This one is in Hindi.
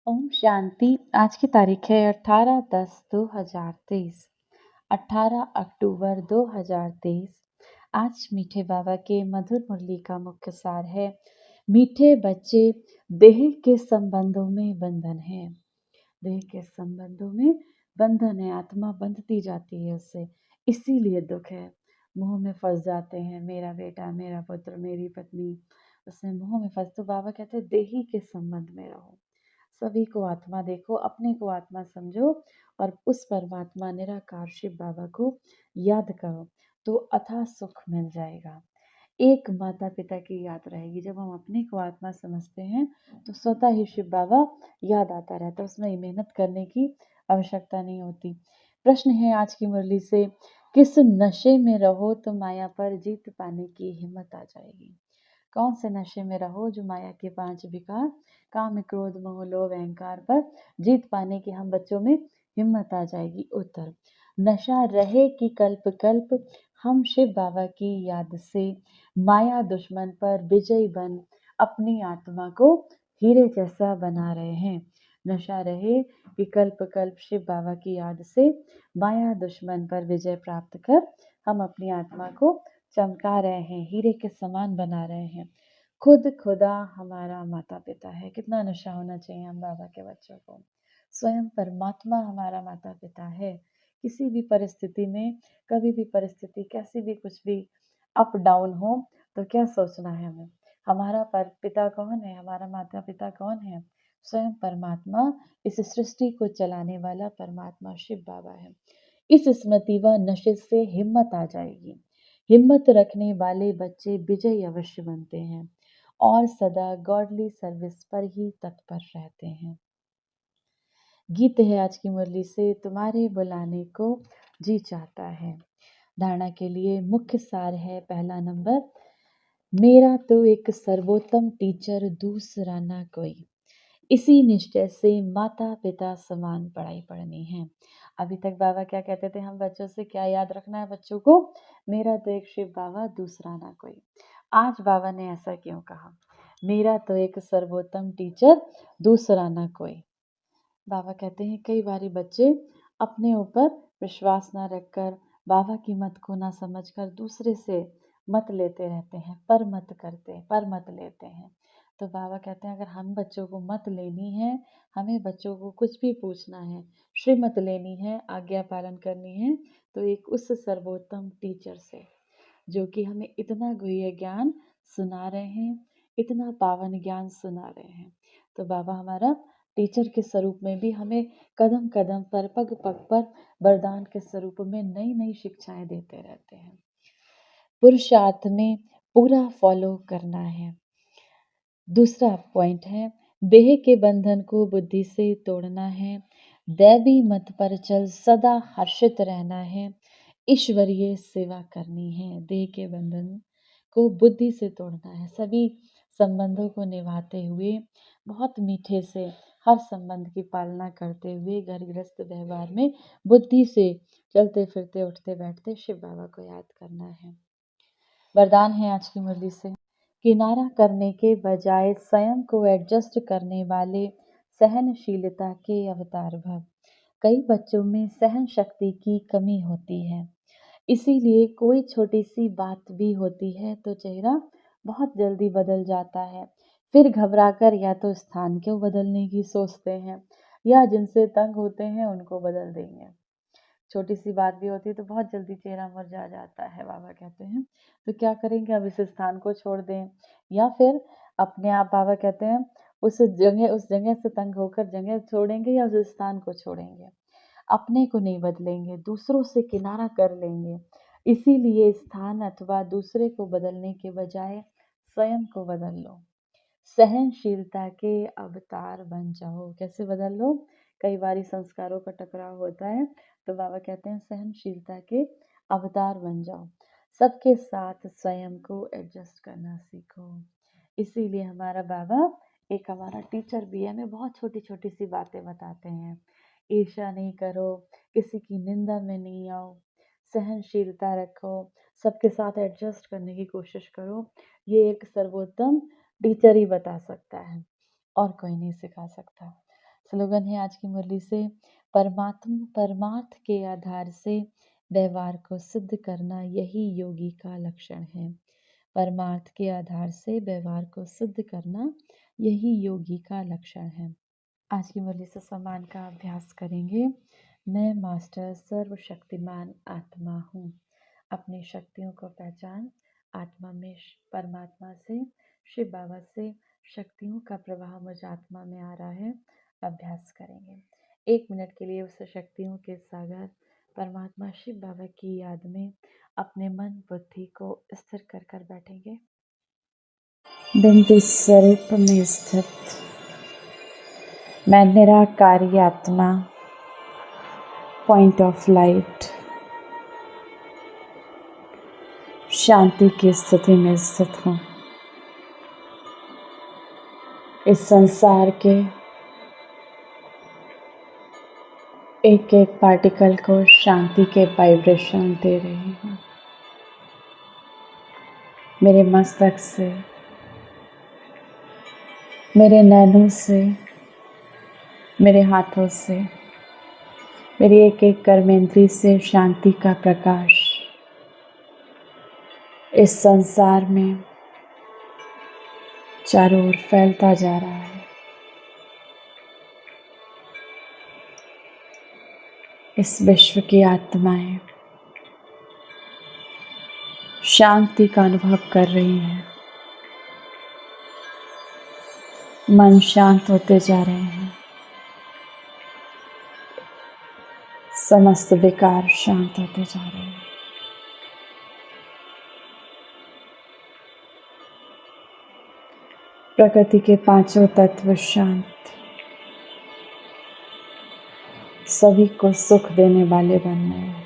ओम शांति। आज की तारीख है 18/10/2023, 18 अक्टूबर 2023। आज मीठे बाबा के मधुर मुरली का मुख्य सार है, मीठे बच्चे, देह के संबंधों में बंधन है। देह के संबंधों में बंधन है, आत्मा बंधती जाती है उससे, इसीलिए दुख है। मोह में फंस जाते हैं, मेरा बेटा, मेरा पुत्र, मेरी पत्नी, उसमें मोह में फंस। तो बाबा कहते हैं देही के संबंध में रहो, सभी को आत्मा देखो, अपने को आत्मा समझो और उस परमात्मा निराकार शिव बाबा को याद करो तो अथाह सुख मिल जाएगा। एक माता पिता की याद रहेगी। जब हम अपने को आत्मा समझते हैं तो स्वतः ही शिव बाबा याद आता रहता है, उसमें मेहनत करने की आवश्यकता नहीं होती। प्रश्न है आज की मुरली से, किस नशे में रहो तो माया पर जीत पाने की हिम्मत आ जाएगी। कौन से नशे में रहो जो माया के 5 विकार काम, क्रोध, मोह, लोभ, अहंकार पर जीत पाने की हम बच्चों में हिम्मत आ जाएगी। उत्तर, नशा रहे कि कल्प कल्प हम शिव बाबा की याद से माया दुश्मन पर विजयी बन अपनी आत्मा को हीरे जैसा बना रहे हैं। नशा रहे कि कल्प कल्प शिव बाबा की याद से माया दुश्मन पर विजय प्राप्त कर हम अपनी आत्मा को चमका रहे हैं, हीरे के समान बना रहे हैं। खुद खुदा हमारा माता पिता है। कितना नशा होना चाहिए हम बाबा के बच्चों को। स्वयं परमात्मा हमारा माता पिता है। किसी भी परिस्थिति में, कभी भी परिस्थिति कैसी भी, कुछ भी अप डाउन हो तो क्या सोचना है हमें, हमारा पिता कौन है, हमारा माता पिता कौन है? स्वयं परमात्मा, इस सृष्टि को चलाने वाला परमात्मा शिव बाबा है। इस स्मृति व नशे से हिम्मत आ जाएगी। हिम्मत रखने वाले बच्चे विजयी अवश्य बनते हैं और सदा गॉडली सर्विस पर ही तत्पर रहते हैं। गीत है आज की मुरली से, तुम्हारे बुलाने को जी चाहता है। धारणा के लिए मुख्य सार है, पहला नंबर, मेरा तो एक सर्वोत्तम टीचर दूसरा ना कोई। इसी निश्चय से माता पिता समान पढ़ाई पढ़नी है। अभी तक बाबा क्या कहते थे, हम बच्चों से क्या याद रखना है बच्चों को? मेरा तो एक शिव बाबा दूसरा ना कोई। आज बाबा ने ऐसा क्यों कहा? मेरा तो एक सर्वोत्तम टीचर दूसरा ना कोई। बाबा कहते हैं कई बारी बच्चे अपने ऊपर विश्वास ना रखकर, बाबा की मत को ना समझकर दूसरे से मत लेते रहते हैं, पर मत लेते हैं। तो बाबा कहते हैं अगर हम बच्चों को मत लेनी है, हमें बच्चों को कुछ भी पूछना है, श्रीमत लेनी है, आज्ञा पालन करनी है, तो एक उस सर्वोत्तम टीचर से जो कि हमें इतना गुह्य ज्ञान सुना रहे हैं, इतना पावन ज्ञान सुना रहे हैं। तो बाबा हमारा टीचर के स्वरूप में भी हमें कदम कदम पर, पग पग पर वरदान के स्वरूप में नई नई शिक्षाएं देते रहते हैं। पुरुषार्थ में पूरा फॉलो करना है। दूसरा पॉइंट है, देह के बंधन को बुद्धि से तोड़ना है, दैवी मत पर चल सदा हर्षित रहना है, ईश्वरीय सेवा करनी है। देह के बंधन को बुद्धि से तोड़ना है, सभी संबंधों को निभाते हुए, बहुत मीठे से हर संबंध की पालना करते हुए, घर गृहस्थ व्यवहार में बुद्धि से चलते फिरते उठते बैठते शिव बाबा को याद करना है। वरदान है आज की मुरली से, किनारा करने के बजाय स्वयं को एडजस्ट करने वाले सहनशीलता के अवतार भव। कई बच्चों में सहन शक्ति की कमी होती है, इसीलिए कोई छोटी सी बात भी होती है तो चेहरा बहुत जल्दी बदल जाता है। फिर घबराकर या तो स्थान को बदलने की सोचते हैं या जिनसे तंग होते हैं उनको बदल देंगे। छोटी सी बात भी होती है तो बहुत जल्दी चेहरा मुरझा जाता है, बाबा कहते हैं। तो क्या करेंगे, अब इस स्थान को छोड़ दें या फिर अपने आप, बाबा कहते हैं उस जगह से तंग होकर जगह छोड़ेंगे या उस स्थान को छोड़ेंगे। अपने को नहीं बदलेंगे, दूसरों से किनारा कर लेंगे। इसीलिए स्थान अथवा दूसरे को बदलने के बजाय स्वयं को बदल लो। सहनशीलता के अवतार बन जाओ। कैसे बदल लो? कई बारी संस्कारों का टकराव होता है, तो बाबा कहते हैं सहनशीलता के अवतार बन जाओ। सबके साथ स्वयं को एडजस्ट करना सीखो। इसीलिए हमारा बाबा एक हमारा टीचर भी है, हमें बहुत छोटी छोटी सी बातें बताते हैं। ईर्ष्या नहीं करो, किसी की निंदा में नहीं आओ, सहनशीलता रखो, सबके साथ एडजस्ट करने की कोशिश करो। ये एक सर्वोत्तम टीचर ही बता सकता है और कोई नहीं सिखा सकता। स्लोगन है आज की मुरली से, परमार्थ के आधार से व्यवहार को सिद्ध करना यही योगी का लक्षण है। परमार्थ के आधार से व्यवहार को सिद्ध करना यही योगी का लक्षण है। आज की मुरली से सम्मान का अभ्यास करेंगे। मैं मास्टर सर्वशक्तिमान आत्मा हूँ। अपनी शक्तियों को पहचान। आत्मा में परमात्मा से, शिव बाबा से शक्तियों का प्रवाह मुझ आत्मा में आ रहा है। अभ्यास करेंगे 1 मिनट के लिए। उस शक्तियों के सागर परमात्मा शिव बाबा की याद में अपने मन बुद्धि को स्थिर कर कर बैठेंगे। बिंदु स्वरूप में स्थित मैं निराकारी आत्मा, पॉइंट ऑफ लाइट, शांति की स्थिति में स्थित हूँ। इस संसार के एक एक पार्टिकल को शांति के वाइब्रेशन दे रही हूँ। मेरे मस्तक से, मेरे नैनों से, मेरे हाथों से, मेरी एक एक कर्मेंद्री से शांति का प्रकाश इस संसार में चारों ओर फैलता जा रहा है। इस विश्व की आत्माएं शांति का अनुभव कर रही हैं। मन शांत होते जा रहे हैं। समस्त विकार शांत होते जा रहे हैं। प्रकृति के पांचों तत्व शांत, सभी को सुख देने वाले बन रहे हैं।